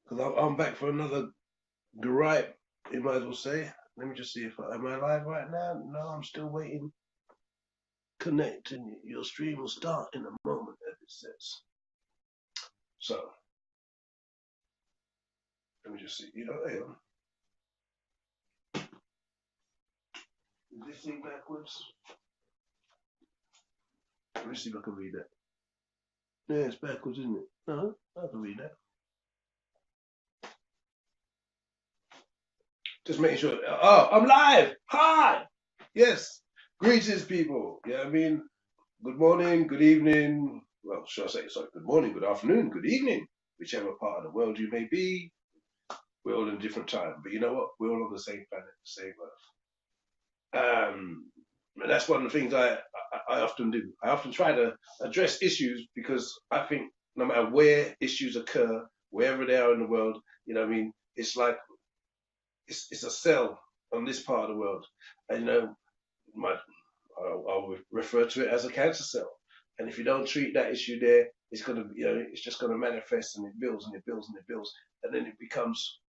Because I'm back for another gripe, you might as well say. Let me just see if am I live right now? No, I'm still waiting. Connecting. Your stream will start in a moment, as it says. So let me just see. Hang on. Is this thing backwards? Let me see if I can read that. Yeah, it's backwards, isn't it? No, I can read that. Just making sure. Oh, I'm live. Hi. Yes. Greetings, people. Yeah, I mean, good morning, good evening. Well, should I say, sorry, good morning, good afternoon, good evening, whichever part of the world you may be. We're all in a different time, but you know what? We're all on the same planet, the same Earth. And that's one of the things I often do. I often try to address issues because I think no matter where issues occur, wherever they are in the world, what I mean, it's like it's a cell on this part of the world, and my I'll refer to it as a cancer cell. And if you don't treat that issue there, it's gonna, it's just gonna manifest, and it builds and it builds and it builds, and then it becomes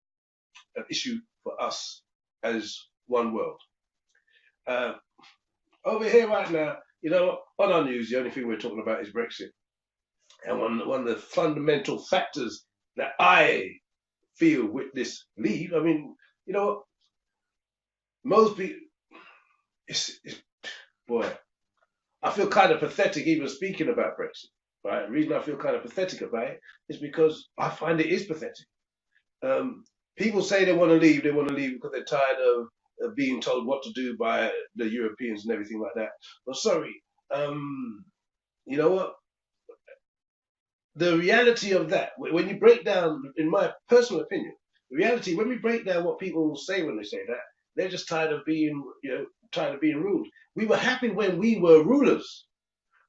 an issue for us as one world. Uh, Over here right now, on our news, the only thing we're talking about is Brexit, and one of the fundamental factors that I feel with this leave. I mean, you know what? Most people, it's boy, I feel kind of pathetic even speaking about Brexit. Right? The reason I feel kind of pathetic about it is because I find it is pathetic. People say they want to leave. They want to leave because they're tired of being told what to do by the Europeans and everything like that. Well, sorry. You know what? The reality of that, when you break down, in my personal opinion, the reality, when we break down what people say when they say that, they're just tired of being, tired of being ruled. We were happy when we were rulers,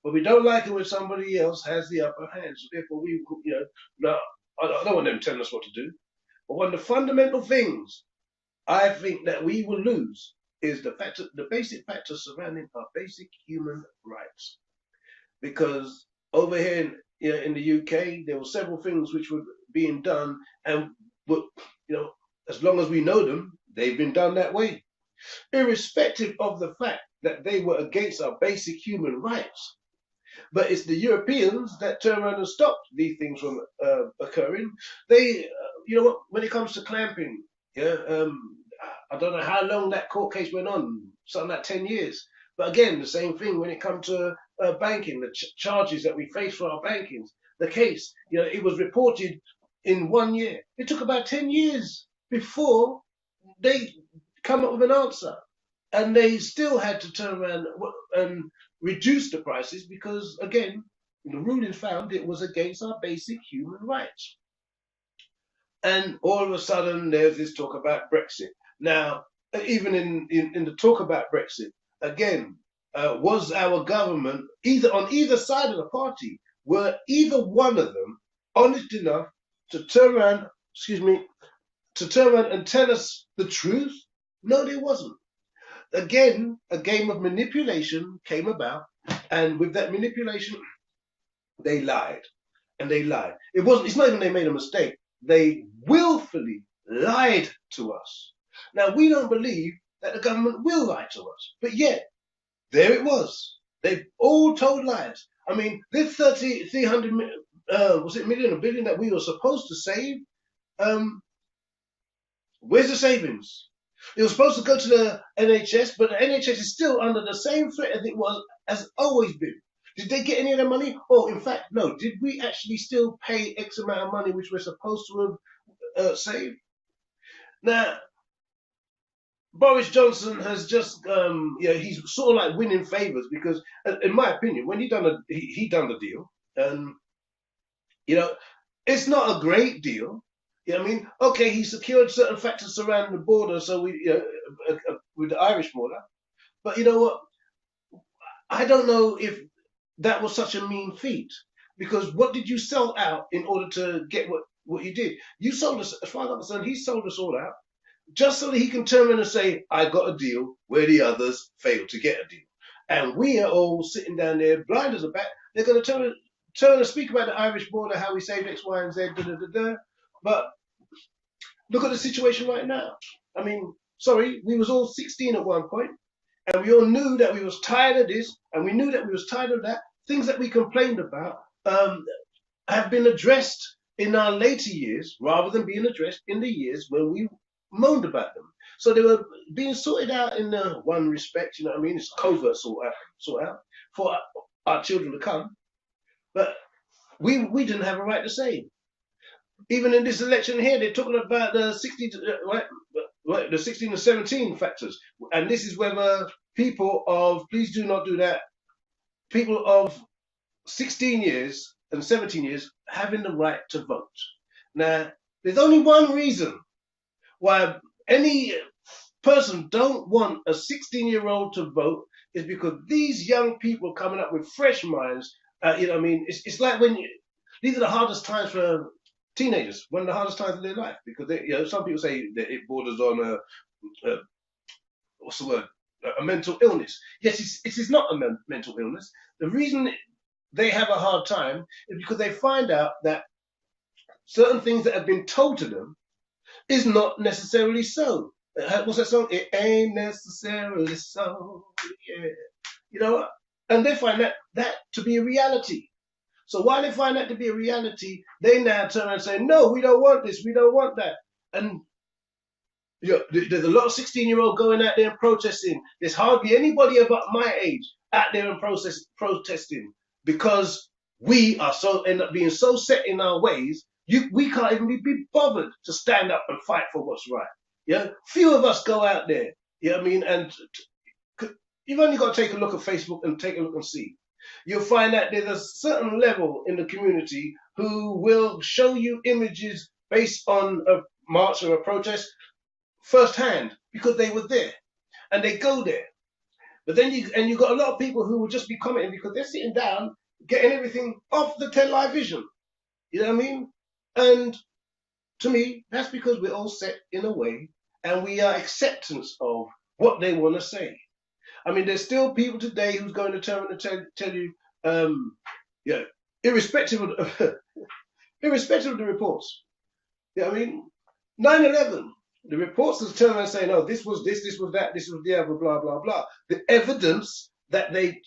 but we don't like it when somebody else has the upper hand. So therefore, no, I don't want them telling us what to do. But one of the fundamental things I think that we will lose is the basic factor surrounding our basic human rights. Because over here in the UK, there were several things which were being done, and but as long as we know them, they've been done that way, irrespective of the fact that they were against our basic human rights. But it's the Europeans that turn around and stop these things from occurring. They, when it comes to clamping, yeah, I don't know how long that court case went on, something like 10 years. But again, the same thing when it comes to banking, the charges that we face for our bankings. The case, it was reported in 1 year. It took about 10 years before they come up with an answer. And they still had to turn around and reduce the prices because, again, the ruling found it was against our basic human rights. And all of a sudden, there's this talk about Brexit. Now, even in the talk about Brexit, again, was our government, either on either side of the party, were either one of them honest enough to turn around, and tell us the truth? No, there wasn't. Again, a game of manipulation came about, and with that manipulation, they lied. And they lied. It's not even they made a mistake. They willfully lied to us. Now, we don't believe that the government will lie to us. But yet, there it was. They all told lies. I mean, this 300 million or billion that we were supposed to save, where's the savings? It was supposed to go to the NHS, but the NHS is still under the same threat as it was, as always been. Did they get any of their money? Oh, in fact, no. Did we actually still pay X amount of money which we're supposed to have saved? Now, Boris Johnson has just, he's sort of like winning favors because, in my opinion, when he done the deal, it's not a great deal. You know what I mean? Okay, he secured certain factors surrounding the border, so with the Irish border. But you know what? I don't know if that was such a mean feat because what did you sell out in order to get what you did? You sold us, as far as I'm concerned, he sold us all out just so that he can turn around and say, I got a deal where the others failed to get a deal. And we are all sitting down there blind as a bat. They're going to turn and speak about the Irish border, how we saved X, Y, and Z, da, da, da, da. But Look at the situation right now. I mean, sorry, we was all 16 at one point, and we all knew that we was tired of this, and we knew that we was tired of that. Things that we complained about have been addressed in our later years rather than being addressed in the years when we moaned about them. So they were being sorted out in one respect, you know what I mean? It's covert sort out for our children to come. But we didn't have a right to say. Even in this election here, they're talking about the 16 to 17 factors. And this is whether people of, please do not do that, people of 16 years and 17 years having the right to vote. Now, there's only one reason why any person don't want a 16-year-old to vote is because these young people coming up with fresh minds, you know what I mean? It's like these are the hardest times for teenagers, one of the hardest times of their life, because they, you know, some people say that it borders on a what's the word? A mental illness. Yes, it is not a mental illness. The reason they have a hard time is because they find out that certain things that have been told to them is not necessarily so. What's that song? It ain't necessarily so. Yeah, you know, and they find that to be a reality. So while they find that to be a reality, they now turn and say, "No, we don't want this. We don't want that." And yeah, there's a lot of 16-year-old going out there and protesting. There's hardly anybody about my age out there and protesting because we are end up being so set in our ways. We can't even be bothered to stand up and fight for what's right. Yeah, few of us go out there. You know what I mean? And you've only got to take a look at Facebook and take a look and see. You'll find that there's a certain level in the community who will show you images based on a march or a protest firsthand because they were there and they go there. But then you got a lot of people who will just be commenting because they're sitting down getting everything off the television. You know what I mean? And to me, that's because we're all set in a way and we are acceptance of what they want to say. I mean, there's still people today who's going to turn and tell you, yeah, irrespective of the reports. Yeah, I mean, 9/11. The reports that turn and say, no, this was this was that, this was the other, blah, blah, blah. The evidence that they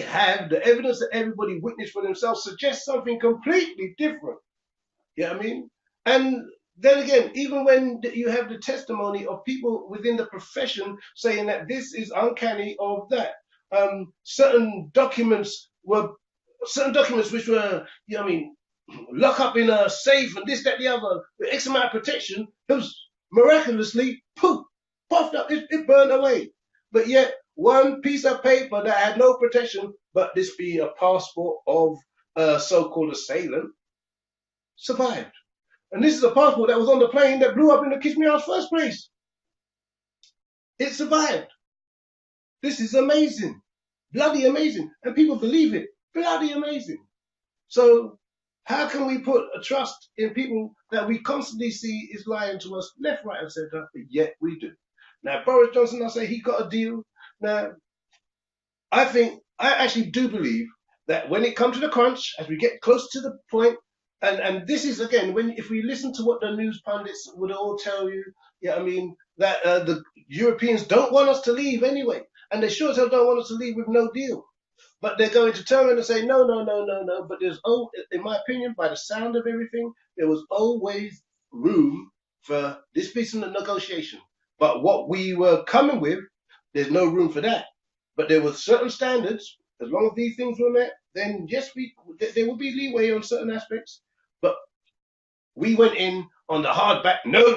have, the evidence that everybody witnessed for themselves suggests something completely different. You know what I mean? And then again, even when you have the testimony of people within the profession saying that this is uncanny or that, certain documents which were, you know what I mean, lock up in a safe and this, that, the other, with X amount of protection, it was miraculously, poof, puffed up, it burned away. But yet, one piece of paper that had no protection, but this being a passport of a so-called assailant, survived. And this is a passport that was on the plane that blew up in the Kiss Me House first place. It survived. This is amazing. Bloody amazing. And people believe it. Bloody amazing. So how can we put a trust in people that we constantly see is lying to us left, right, and centre, but yet we do? Now, Boris Johnson, I say he got a deal. Now, I actually do believe that when it comes to the crunch, as we get close to the point, and this is, again, if we listen to what the news pundits would all tell you, yeah, I mean, that the Europeans don't want us to leave anyway. And they sure as hell don't want us to leave with no deal. But they're going to turn around and say, no. But there's, in my opinion, by the sound of everything, there was always room for this piece of the negotiation. But what we were coming with, there's no room for that. But there were certain standards. As long as these things were met, then yes, there will be leeway on certain aspects. But we went in on the hard back. No.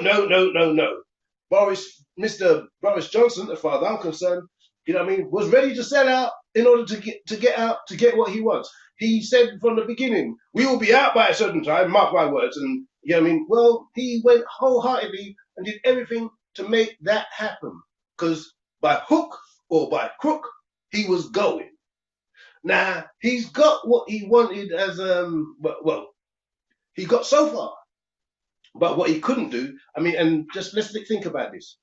Mr. Boris Johnson, as far as I'm concerned, you know what I mean, was ready to sell out in order to get what he wants. He said from the beginning, we will be out by a certain time, mark my words. And you know what I mean? Well, he went wholeheartedly and did everything to make that happen. Because by hook or by crook, he was going. Now, he's got what he wanted as, he got so far. But what he couldn't do, I mean, and just let's think about this.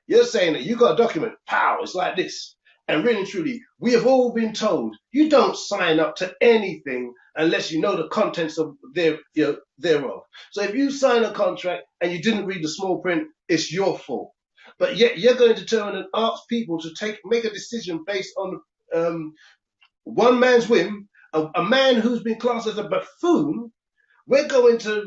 You're saying that you got a document, pow, it's like this. And really and truly, we have all been told you don't sign up to anything unless you know the contents of thereof. So if you sign a contract and you didn't read the small print, it's your fault. But yet you're going to turn and ask people to make a decision based on one man's whim, a man who's been classed as a buffoon. We're going to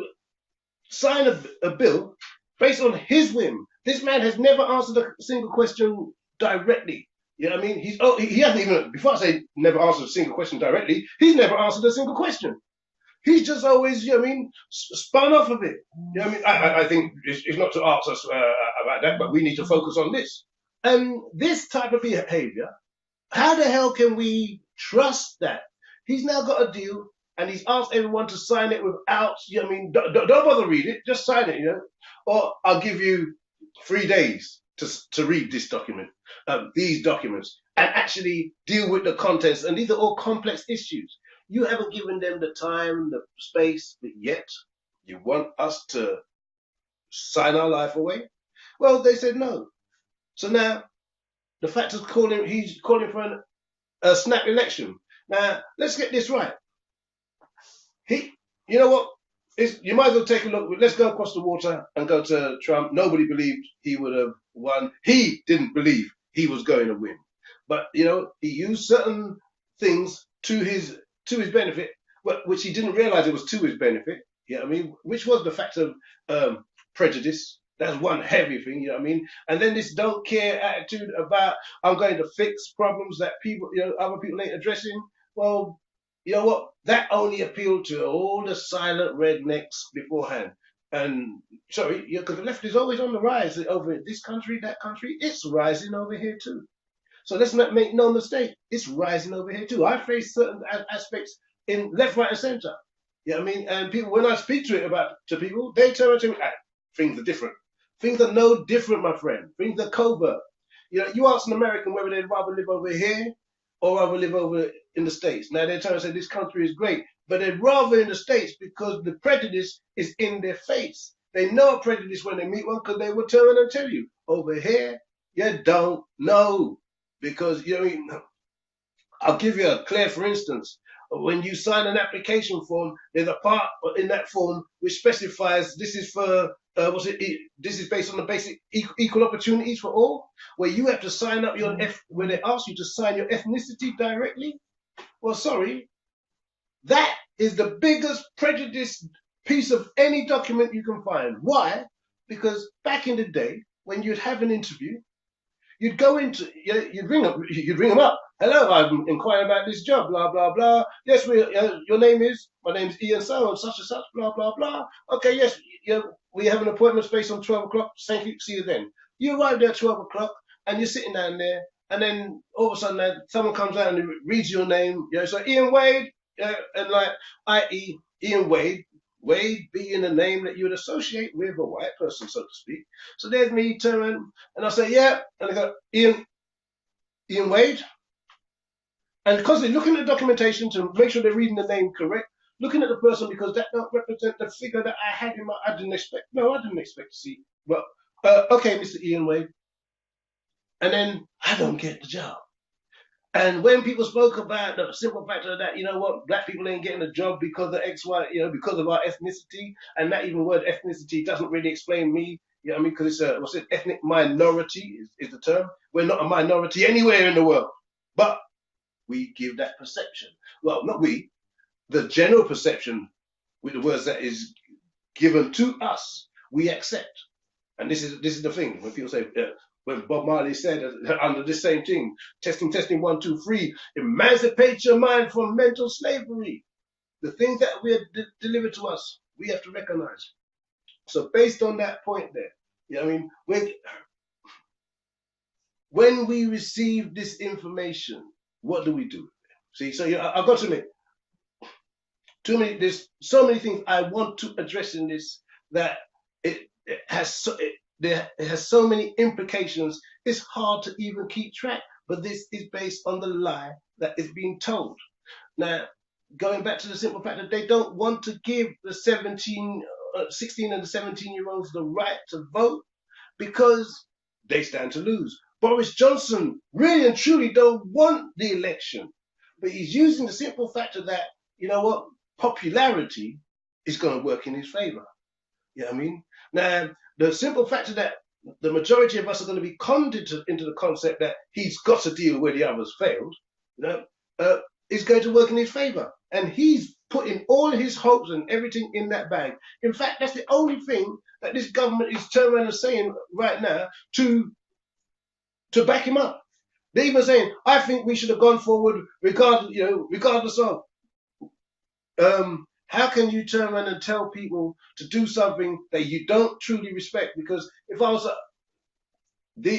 sign a bill based on his whim. This man has never answered a single question directly. You know what I mean? He hasn't even, before I say never answered a single question directly, he's never answered a single question. He's just always, you know what I mean, spun off of it. You know what I mean? I think it's not to ask us about that, but we need to focus on this. And this type of behavior, how the hell can we trust that? He's now got a deal and he's asked everyone to sign it without, you know what I mean, don't bother read it, just sign it, you know. Or I'll give you 3 days to read this document, these documents, and actually deal with the contents. And these are all complex issues. You haven't given them the time, the space, but yet you want us to sign our life away? Well, they said no. So now the fact is he's calling for a snap election. Now, let's get this right. You know what? You might as well take a look. Let's go across the water and go to Trump. Nobody believed he would have won. He didn't believe he was going to win. But, you know, he used certain things to his benefit, which he didn't realize it was to his benefit. You know what I mean? Which was the fact of prejudice. That's one heavy thing, you know what I mean? And then this don't care attitude about I'm going to fix problems that people, you know, other people ain't addressing. Well, you know what? That only appealed to all the silent rednecks beforehand. And sorry, because the left is always on the rise over this country, that country. It's rising over here too. So let's not make no mistake. It's rising over here too. I face certain aspects in left, right, and center. You know what I mean? And people, when I speak to people, they turn to me, things are different. Things are no different, my friend. Things are covert. You know, you ask an American whether they'd rather live over here or rather live over in the States. Now they turn and say this country is great, but they'd rather in the States because the prejudice is in their face. They know prejudice when they meet one because they will turn and tell you. Over here, you don't know. Because, you know, I mean, I'll give you a clear, for instance, when you sign an application form, there's a part in that form which specifies this is for, this is based on the basic equal opportunities for all, where you have to sign up where they ask you to sign your ethnicity directly. Well, sorry, that is the biggest prejudice piece of any document you can find. Why? Because back in the day, when you'd have an interview, you'd go into, you'd ring them up. Hello, I'm inquiring about this job, blah, blah, blah. Yes, your name is, my name is Ian so and such, blah, blah, blah. Okay, yes, we have an appointment space on 12 o'clock. Thank you, see you then. You arrive there at 12 o'clock and you're sitting down there and then all of a sudden someone comes out and reads your name. So Ian Wade, and like, i.e. Ian Wade. Wade being a name that you would associate with a white person, so to speak. So there's me turning, and I say, yeah, and I go, Ian Wade. And because they're looking at the documentation to make sure they're reading the name correct, looking at the person because that don't represent the figure that I had in I didn't expect to see. Well, okay, Mr. Ian Wade. And then I don't get the job. And when people spoke about the simple fact of that, you know what, black people ain't getting a job because of X, Y, because of our ethnicity, and that even word ethnicity doesn't really explain me, you know what I mean, because it's ethnic minority is the term. We're not a minority anywhere in the world, but we give that perception. Well, not we, the general perception with the words that is given to us, we accept. And this is the thing, when people say, when Bob Marley said under this same thing, testing, 1, 2, 3, emancipate your mind from mental slavery. The things that we delivered to us, we have to recognize. So based on that point there, you know what I mean, when we receive this information, what do we do? See, so I've got to admit, there's so many things I want to address in this that it has so many implications, it's hard to even keep track. But this is based on the lie that is being told. Now, going back to the simple fact that they don't want to give the 16 and the 17-year-olds the right to vote because they stand to lose. Boris Johnson really and truly don't want the election, but he's using the simple factor that, you know what, popularity is going to work in his favor. You know what I mean? Now, the simple factor that the majority of us are going to be conned into the concept that he's got to deal where the others failed, you know, is going to work in his favor. And he's putting all his hopes and everything in that bag. In fact, that's the only thing that this government is turning around and saying right now to back him up. They're even saying, I think we should have gone forward regardless of. How can you turn around and tell people to do something that you don't truly respect? Because if I was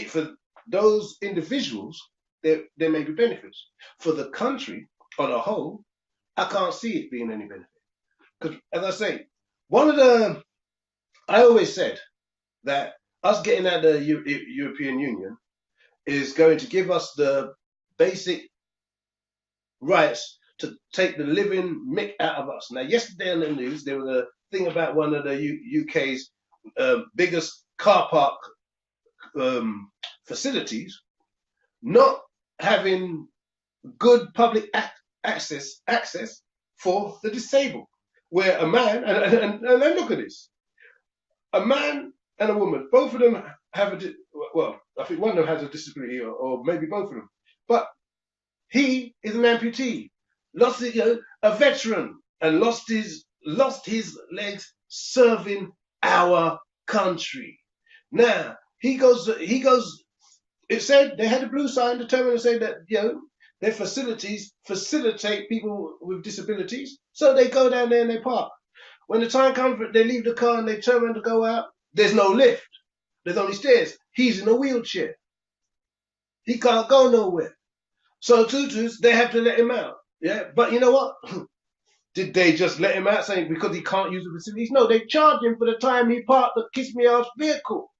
for those individuals, there may be benefits. For the country on a whole, I can't see it being any benefit. Because as I say, I always said that us getting out of the European Union is going to give us the basic rights to take the living mick out of us. Now, yesterday on the news, there was a thing about one of the UK's biggest car park facilities not having good public access for the disabled, where a man, and look at this, a man and a woman, both of them have I think one of them has a disability, or maybe both of them, but he is an amputee, a veteran, and lost his legs serving our country. Now he goes. It said they had a blue sign determined to say that their facilities facilitate people with disabilities, so they go down there and they park. When the time comes, they leave the car and they turn around to go out. There's no lift. There's only stairs. He's in a wheelchair. He can't go nowhere. So tutus, they have to let him out. Yeah, but you know what? Did they just let him out saying because he can't use the facilities? No, they charge him for the time he parked the Kiss Me Ass vehicle.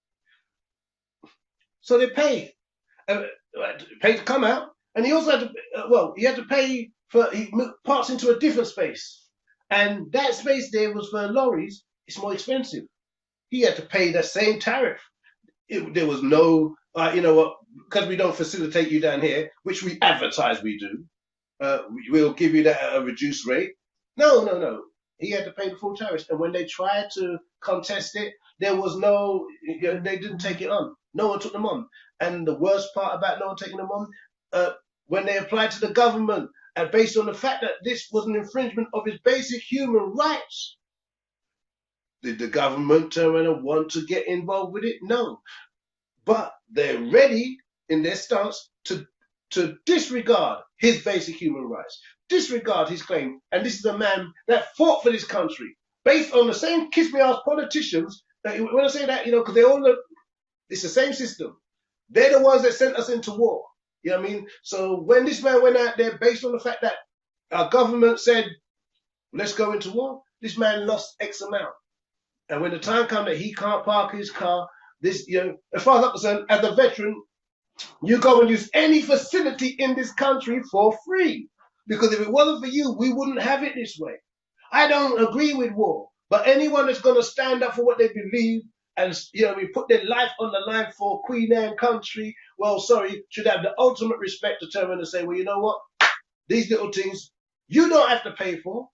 So they pay to come out, and he also had to. He had to pay for he parks into a different space, and that space there was for lorries. It's more expensive. He had to pay the same tariff. There was no, because we don't facilitate you down here, which we advertise we do. We'll give you that at a reduced rate. No. He had to pay the full tariff. And when they tried to contest it, there was no, they didn't take it on. No one took them on. And the worst part about no one taking them on, when they applied to the government, and based on the fact that this was an infringement of his basic human rights, did the government turn around and want to get involved with it? No. But they're ready in their stance to disregard his basic human rights, disregard his claim. And this is a man that fought for this country based on the same kiss me ass politicians. When I say that, because they all look, it's the same system. They're the ones that sent us into war. You know what I mean? So when this man went out there based on the fact that our government said, let's go into war, this man lost X amount. And when the time comes that he can't park his car, this, as far as I'm concerned, as a veteran, you go and use any facility in this country for free. Because if it wasn't for you, we wouldn't have it this way. I don't agree with war, but anyone that's going to stand up for what they believe and we put their life on the line for Queen Anne country, should have the ultimate respect to turn around and say, well, you know what? These little things you don't have to pay for.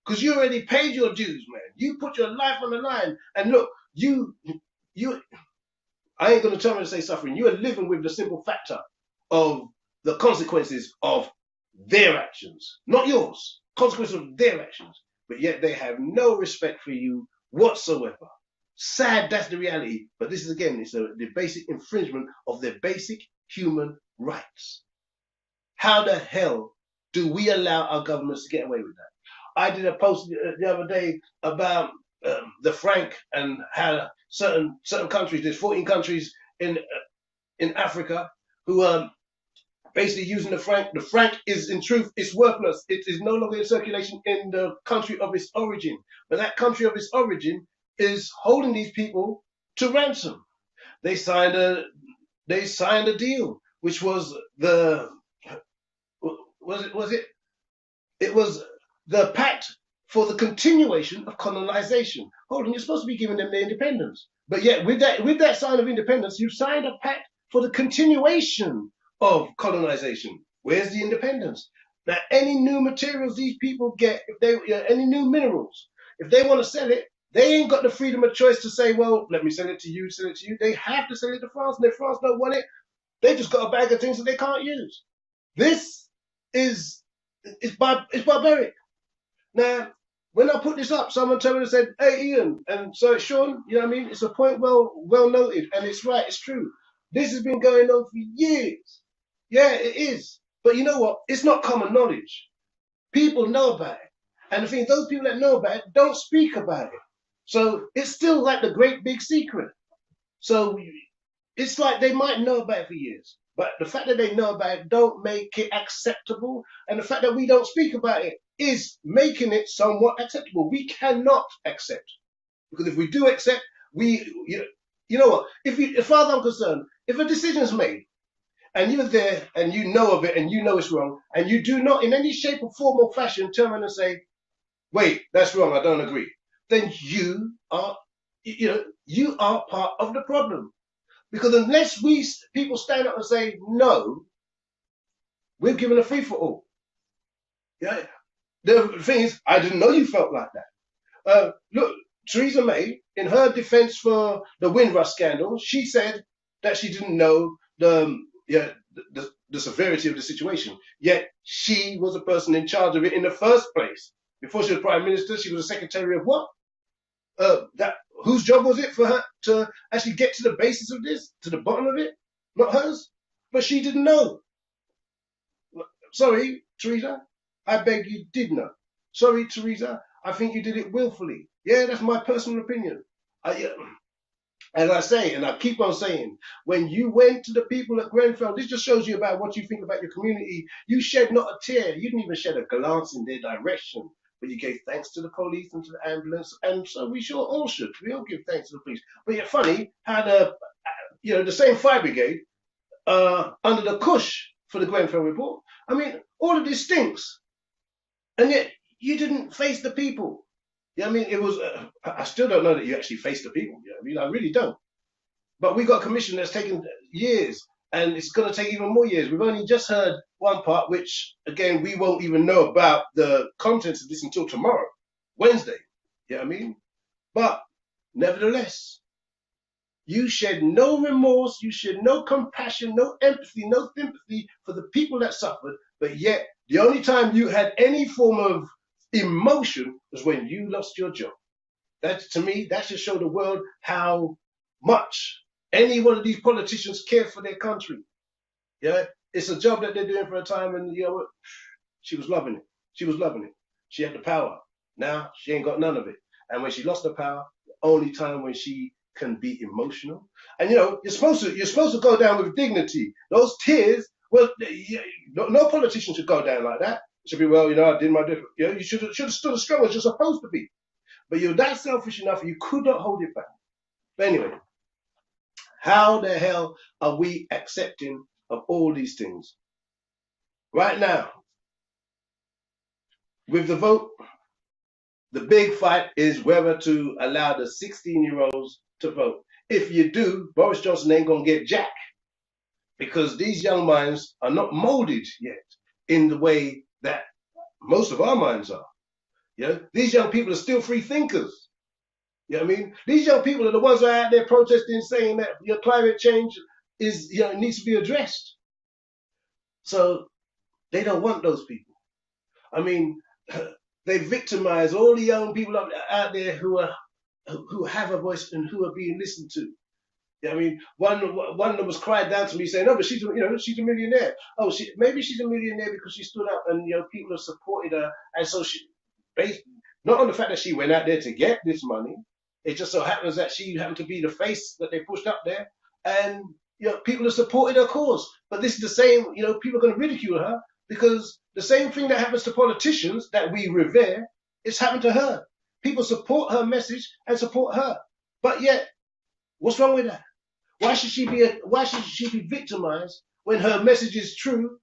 Because you already paid your dues, man. You put your life on the line. And look, I ain't going to turn around and say suffering. You are living with the simple factor of the consequences of their actions. Not yours. Consequences of their actions. But yet they have no respect for you whatsoever. Sad, that's the reality. But this is, again, it's the basic infringement of their basic human rights. How the hell do we allow our governments to get away with that? I did a post the other day about the franc and how certain countries, there's 14 countries in Africa who are basically using the franc. The franc is, in truth, it's worthless. It is no longer in circulation in the country of its origin. But that country of its origin is holding these people to ransom. They signed a deal, which was It was the pact for the continuation of colonization. Hold on, you're supposed to be giving them their independence. But yet, with that sign of independence, you signed a pact for the continuation of colonization. Where's the independence? Now, any new materials these people get, if they any new minerals, if they want to sell it, they ain't got the freedom of choice to say, well, let me sell it to you, sell it to you. They have to sell it to France, and if France don't want it, they just got a bag of things that they can't use. This is barbaric. Now, when I put this up, someone told me and said, "Hey, Ian," and so Sean, you know what I mean? It's a point well noted, and it's right, it's true. This has been going on for years. Yeah, it is. But you know what? It's not common knowledge. People know about it. And the thing is, those people that know about it don't speak about it. So it's still like the great big secret. So it's like they might know about it for years, but the fact that they know about it don't make it acceptable, and the fact that we don't speak about it is making it somewhat acceptable. We cannot accept, because if we do accept, you know what? As far as I'm concerned, if a decision is made and you're there and you know of it and you know it's wrong, and you do not in any shape or form or fashion turn around and say, "Wait, that's wrong. I don't agree," then you are part of the problem. Because unless people stand up and say, no, we've given a free for all. Yeah. The thing is, I didn't know you felt like that. Look, Theresa May, in her defense for the Windrush scandal, she said that she didn't know the severity of the situation. Yet she was the person in charge of it in the first place. Before she was Prime Minister, she was the Secretary of what? Whose job was it for her to actually get to the basis of this, to the bottom of it? Not hers. But she didn't know. Sorry, Theresa. I beg you did know. Sorry, Theresa. I think you did it willfully. Yeah, that's my personal opinion. As I say, and I keep on saying, when you went to the people at Grenfell, this just shows you about what you think about your community. You shed not a tear. You didn't even shed a glance in their direction. But you gave thanks to the police and to the ambulance, and so we sure all should. We all give thanks to the police. But yet, funny how the same fire brigade under the cush for the Grenfell report. I mean, all of this stinks, and yet you didn't face the people. Yeah, I mean, it was. I still don't know that you actually faced the people. Yeah, I mean, I really don't. But we got a commission that's taken years, and it's going to take even more years. We've only just heard one part, which, again, we won't even know about the contents of this until tomorrow, Wednesday. You know what I mean? But nevertheless, you shed no remorse, you shed no compassion, no empathy, no sympathy for the people that suffered, but yet the only time you had any form of emotion was when you lost your job. That, to me, that should show the world how much any one of these politicians care for their country. Yeah, it's a job that they're doing for a time, and you know what? She was loving it. She was loving it. She had the power. Now she ain't got none of it. And when she lost the power, the only time when she can be emotional. And you know, you're supposed to go down with dignity. Those tears, well, no politician should go down like that. It should be, well, you know, I did my different. You know, you should have stood as strong as you're supposed to be. But you're that selfish enough, you could not hold it back. But anyway, how the hell are we accepting of all these things? Right now, with the vote, the big fight is whether to allow the 16-year-olds to vote. If you do, Boris Johnson ain't going to get jack, because these young minds are not molded yet in the way that most of our minds are. You know, these young people are still free thinkers. You know what I mean? These young people are the ones who are out there protesting, saying that your climate change is, you know, needs to be addressed. So they don't want those people. I mean, they victimize all the young people out there who have a voice and who are being listened to. You know what I mean, one of them was cried down to me saying, "No, but she's a millionaire. Oh, maybe she's a millionaire because she stood up and people have supported her, and so she based not on the fact that she went out there to get this money. It just so happens that she happened to be the face that they pushed up there, and people have supported her cause. But this is the same. People are going to ridicule her because the same thing that happens to politicians that we revere is happened to her. People support her message and support her, but yet, what's wrong with that? Why should she be victimized when her message is true,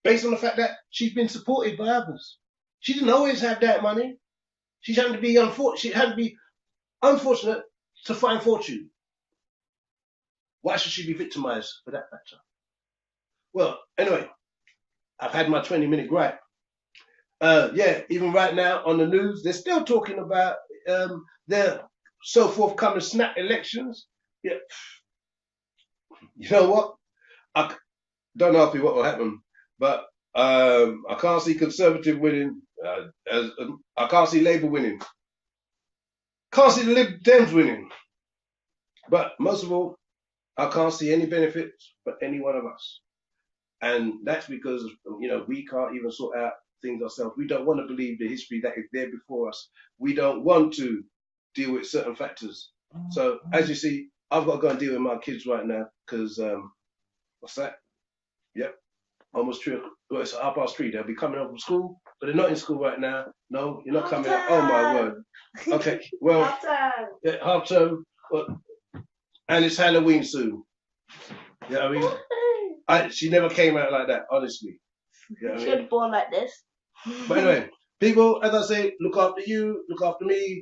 based on the fact that she's been supported by others? She didn't always have that money. She had to be unfortunate to find fortune. Why should she be victimized for that matter? Well, anyway, I've had my 20-minute gripe. Yeah, even right now on the news, they're still talking about their so forthcoming snap elections. Yeah, you know what? I don't know what will happen, but I can't see Conservative winning. I can't see Labour winning. Can't see the Lib Dems winning. But most of all, I can't see any benefits for any one of us. And that's because, we can't even sort out things ourselves. We don't want to believe the history that is there before us. We don't want to deal with certain factors. So, as you see, I've got to go and deal with my kids right now because, what's that? Yep, almost 3 o'clock. Well, it's 3:30. They'll be coming home from school, but they're not in school right now. No, you're not coming. Oh, my word. Okay, well, half term. Well, and it's Halloween soon. You know what I mean? She never came out like that, honestly. You know what I mean? She was born like this. But anyway, people, as I say, look after you, look after me,